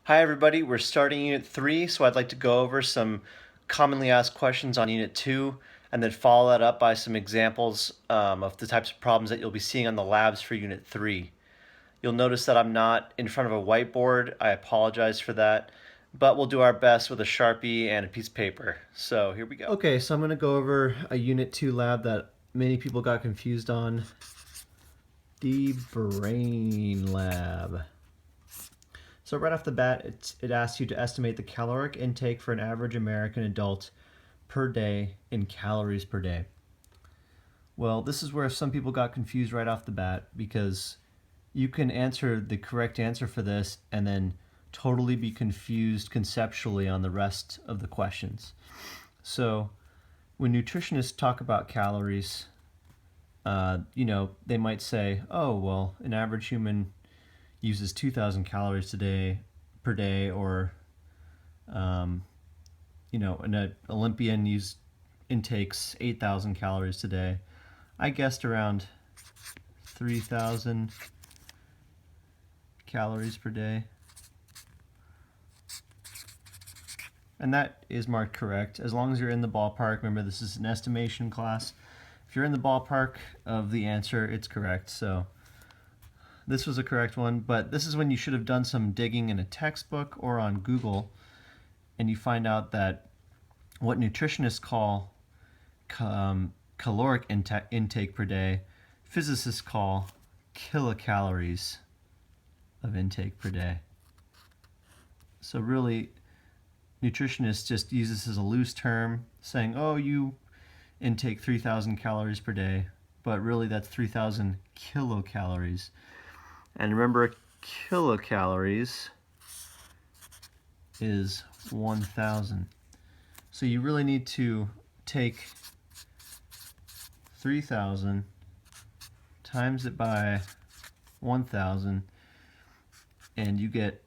Hi everybody, we're starting Unit 3, so I'd like to go over some commonly asked questions on Unit 2 and then follow that up by some examples of the types of problems that you'll be seeing on the labs for Unit 3. You'll notice that I'm not in front of a whiteboard. I apologize for that, but we'll do our best with a Sharpie and a piece of paper. So here we go. Okay, so I'm going to go over a Unit 2 lab that many people got confused on, the brain lab. So right off the bat, it asks you to estimate the caloric intake for an average American adult per day in calories per day. Well, this is where some people got confused right off the bat, because you can answer the correct answer for this and then totally be confused conceptually on the rest of the questions. So when nutritionists talk about calories, they might say, oh, well, an average human uses 2,000 calories per day, or an Olympian intakes 8,000 calories today. I guessed around 3,000 calories per day, and that is marked correct as long as you're in the ballpark. Remember, this is an estimation class. If you're in the ballpark of the answer, it's correct. So this was a correct one, but this is when you should have done some digging in a textbook or on Google, and you find out that what nutritionists call caloric intake per day, physicists call kilocalories of intake per day. So really, nutritionists just use this as a loose term, saying, oh, you intake 3,000 calories per day, but really that's 3,000 kilocalories. And remember, kilocalories is 1,000. So you really need to take 3,000 times it by 1,000, and you get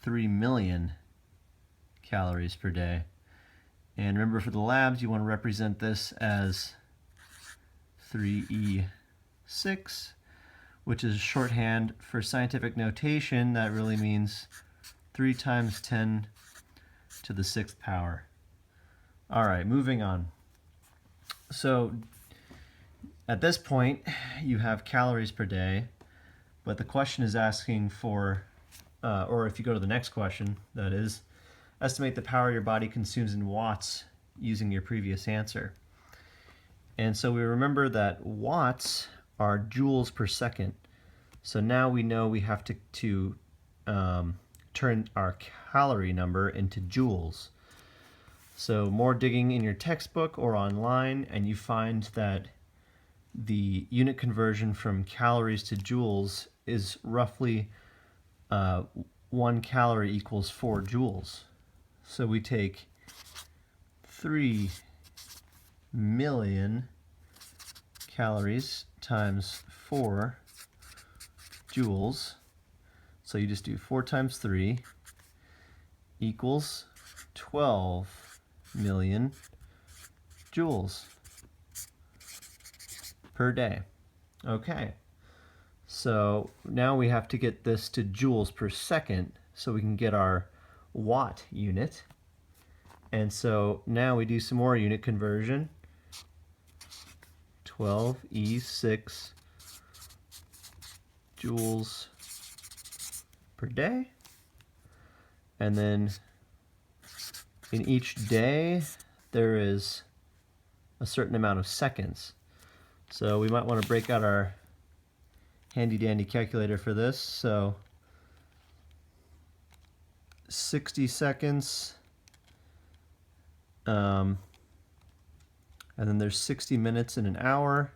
3 million calories per day. And remember, for the labs, you want to represent this as 3E6, which is shorthand for scientific notation. That really means 3 times 10 to the 6th power. All right, moving on. So at this point, you have calories per day, but the question is asking for, or if you go to the next question, that is, estimate the power your body consumes in watts using your previous answer. And so we remember that watts are joules per second. So now we know we have to turn our calorie number into joules. So more digging in your textbook or online, and you find that the unit conversion from calories to joules is roughly 1 calorie equals 4 joules. So we take 3 million calories times 4 joules. So you just do 4 times 3 equals 12 million joules per day. Okay, so now we have to get this to joules per second so we can get our watt unit. And so now we do some more unit conversion. 12E6 joules per day. And then in each day, there is a certain amount of seconds. So we might want to break out our handy dandy calculator for this. So 60 seconds, and then there's 60 minutes in an hour.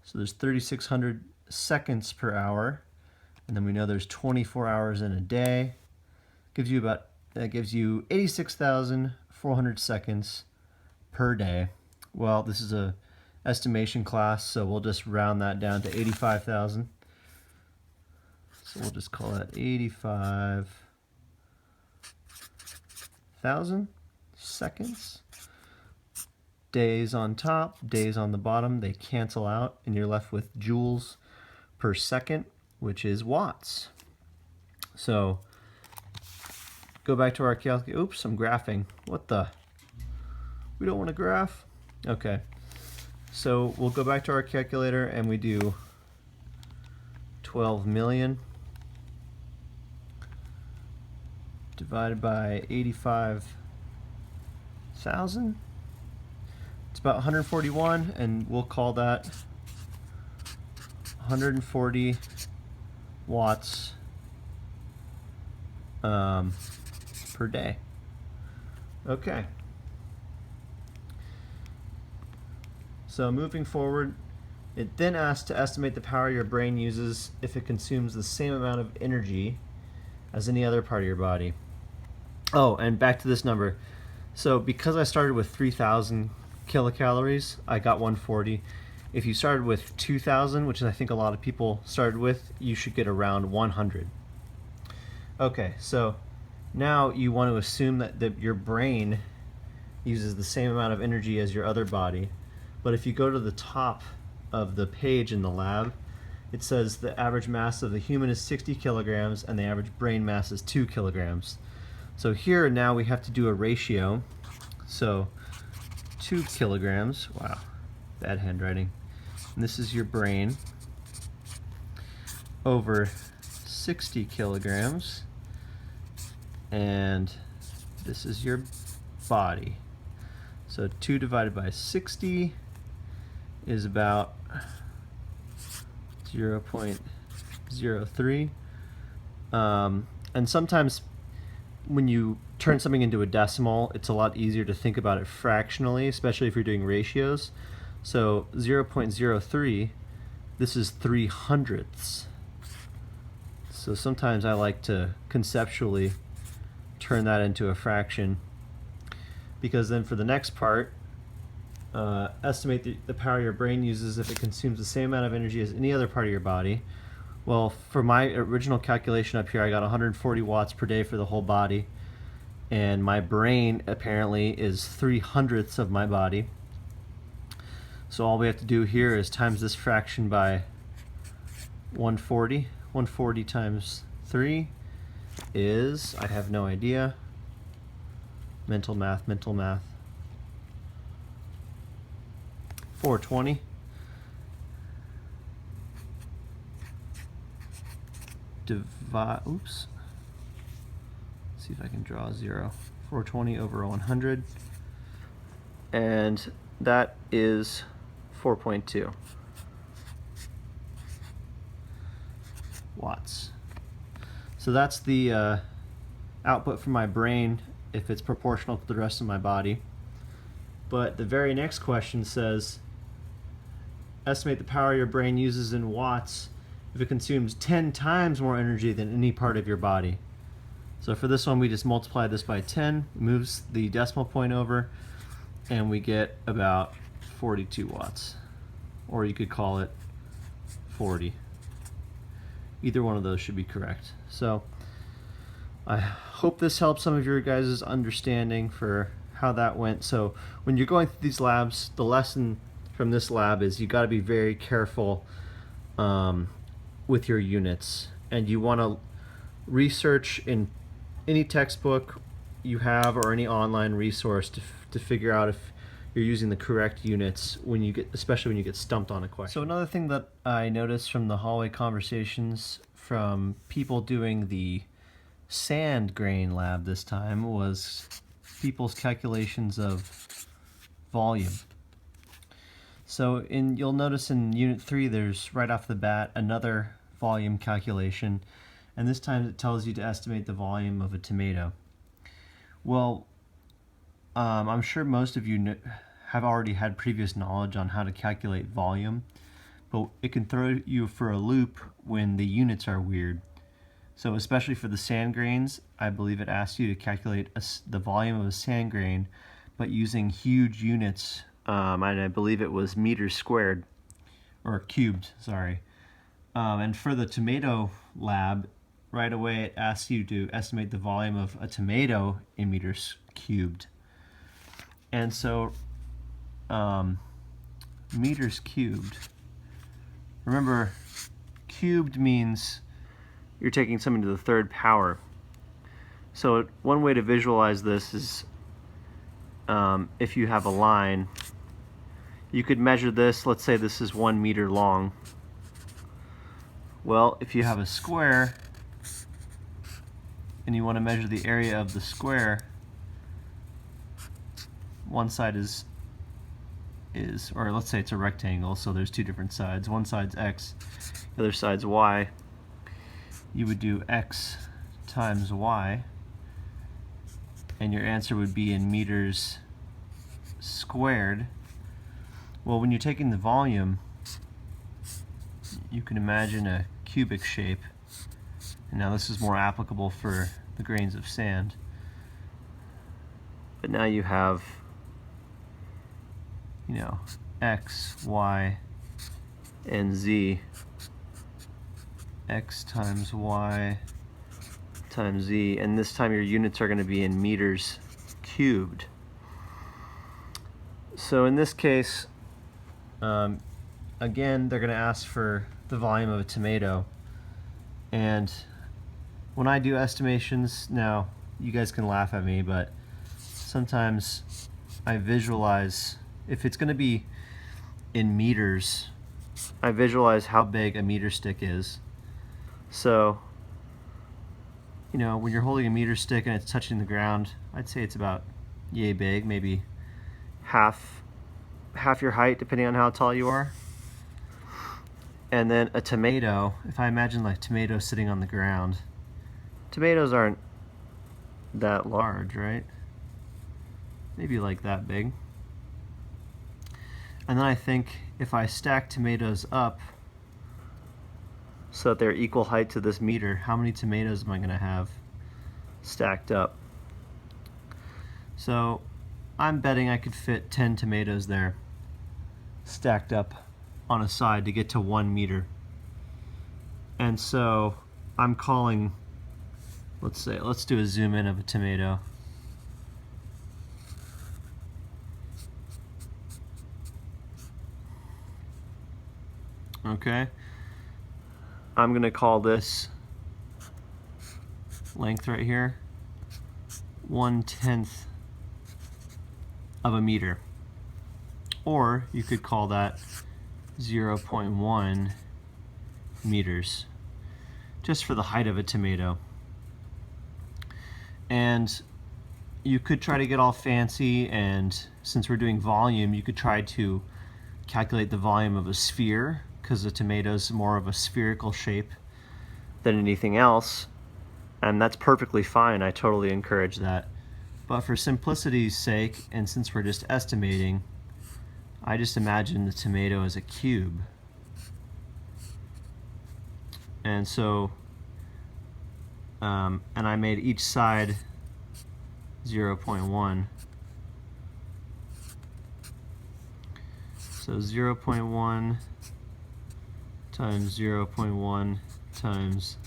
So there's 3,600 seconds per hour, and then we know there's 24 hours in a day. That gives you 86,400 seconds per day. Well, this is a estimation class, so we'll just round that down to 85,000. So we'll just call that 85,000 seconds. Days on top, days on the bottom, they cancel out, and you're left with joules per second, which is watts. So go back to our calculator. Oops, I'm graphing. What the? We don't want to graph? Okay. So we'll go back to our calculator and we do 12 million divided by 85,000. It's about 141, and we'll call that 140 watts per day. Okay. So moving forward, it then asks to estimate the power your brain uses if it consumes the same amount of energy as any other part of your body. Oh, and back to this number. So because I started with 3,000 kilocalories, I got 140. If you started with 2,000, which I think a lot of people started with, you should get around 100. Okay, so now you want to assume that your brain uses the same amount of energy as your other body. But if you go to the top of the page in the lab, it says the average mass of the human is 60 kilograms and the average brain mass is 2 kilograms. So here now we have to do a ratio. So 2 kilograms, wow, bad handwriting. And this is your brain over 60 kilograms, and this is your body. So 2 divided by 60 is about 0.03. And sometimes when you turn something into a decimal, it's a lot easier to think about it fractionally, especially if you're doing ratios. So 0.03, this is 300ths. So sometimes I like to conceptually turn that into a fraction, because then for the next part, estimate the power your brain uses if it consumes the same amount of energy as any other part of your body. Well, for my original calculation up here, I got 140 watts per day for the whole body, and my brain apparently is 300ths of my body. So all we have to do here is times this fraction by 140. 140 times 3 is, I have no idea, mental math, 420. Divide, oops. Let's see if I can draw a 0. 420 over 100. And that is 4.2 watts. So that's the output from my brain if it's proportional to the rest of my body. But the very next question says, estimate the power your brain uses in watts if it consumes 10 times more energy than any part of your body. So for this one, we just multiply this by 10, moves the decimal point over, and we get about 42 watts. Or you could call it 40. Either one of those should be correct. So I hope this helps some of your guys' understanding for how that went. So when you're going through these labs, the lesson from this lab is you got to be very careful with your units, and you want to research in any textbook you have or any online resource to figure out if you're using the correct units when you get, especially when you get stumped on a question. So another thing that I noticed from the hallway conversations from people doing the sand grain lab this time was people's calculations of volume. So you'll notice in Unit 3 there's right off the bat another volume calculation, and this time it tells you to estimate the volume of a tomato. Well, I'm sure most of you have already had previous knowledge on how to calculate volume, but it can throw you for a loop when the units are weird. So especially for the sand grains, I believe it asks you to calculate the volume of a sand grain, but using huge units, and I believe it was meters squared, or cubed, sorry. And for the tomato lab, right away it asks you to estimate the volume of a tomato in meters cubed. And so meters cubed, remember cubed means you're taking something to the third power. So one way to visualize this is if you have a line, you could measure this. Let's say this is 1 meter long. Well, if you have a square and you want to measure the area of the square, one side is or let's say it's a rectangle, so there's two different sides. One side's x, the other side's y. You would do x times y, and your answer would be in meters squared. Well, when you're taking the volume, you can imagine a cubic shape. And now this is more applicable for the grains of sand. But now you have, you know, x, y, and z. X times y times z, and this time your units are going to be in meters cubed. So in this case, again, they're going to ask for the volume of a tomato. And when I do estimations, now you guys can laugh at me, but sometimes I visualize, if it's going to be in meters, I visualize how big a meter stick is. So, you know, when you're holding a meter stick and it's touching the ground, I'd say it's about yay big, maybe half your height, depending on how tall you are. And then a tomato, if I imagine like tomato sitting on the ground, tomatoes aren't that large, right? Maybe like that big. And then I think if I stack tomatoes up so that they're equal height to this meter, how many tomatoes am I going to have stacked up? So I'm betting I could fit 10 tomatoes there stacked up on a side to get to 1 meter. And so I'm calling, let's do a zoom in of a tomato. Okay, I'm going to call this length right here 1/10 of a meter. Or you could call that 0.1 meters, just for the height of a tomato. And you could try to get all fancy, and since we're doing volume, you could try to calculate the volume of a sphere, because the tomato's more of a spherical shape than anything else, and that's perfectly fine. I totally encourage that. But for simplicity's sake, and since we're just estimating, I just imagine the tomato as a cube. And so, and I made each side 0.1. So 0.1 times 0.1 times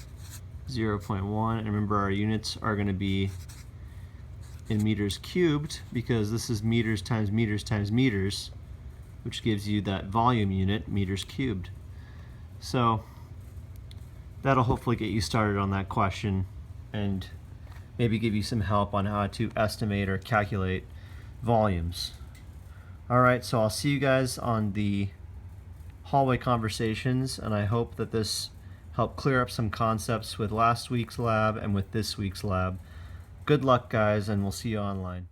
0.1, and remember our units are going to be in meters cubed, because this is meters times meters times meters, which gives you that volume unit, meters cubed. So that'll hopefully get you started on that question and maybe give you some help on how to estimate or calculate volumes. Alright, so I'll see you guys on the hallway conversations, and I hope that this helped clear up some concepts with last week's lab and with this week's lab. Good luck, guys, and we'll see you online.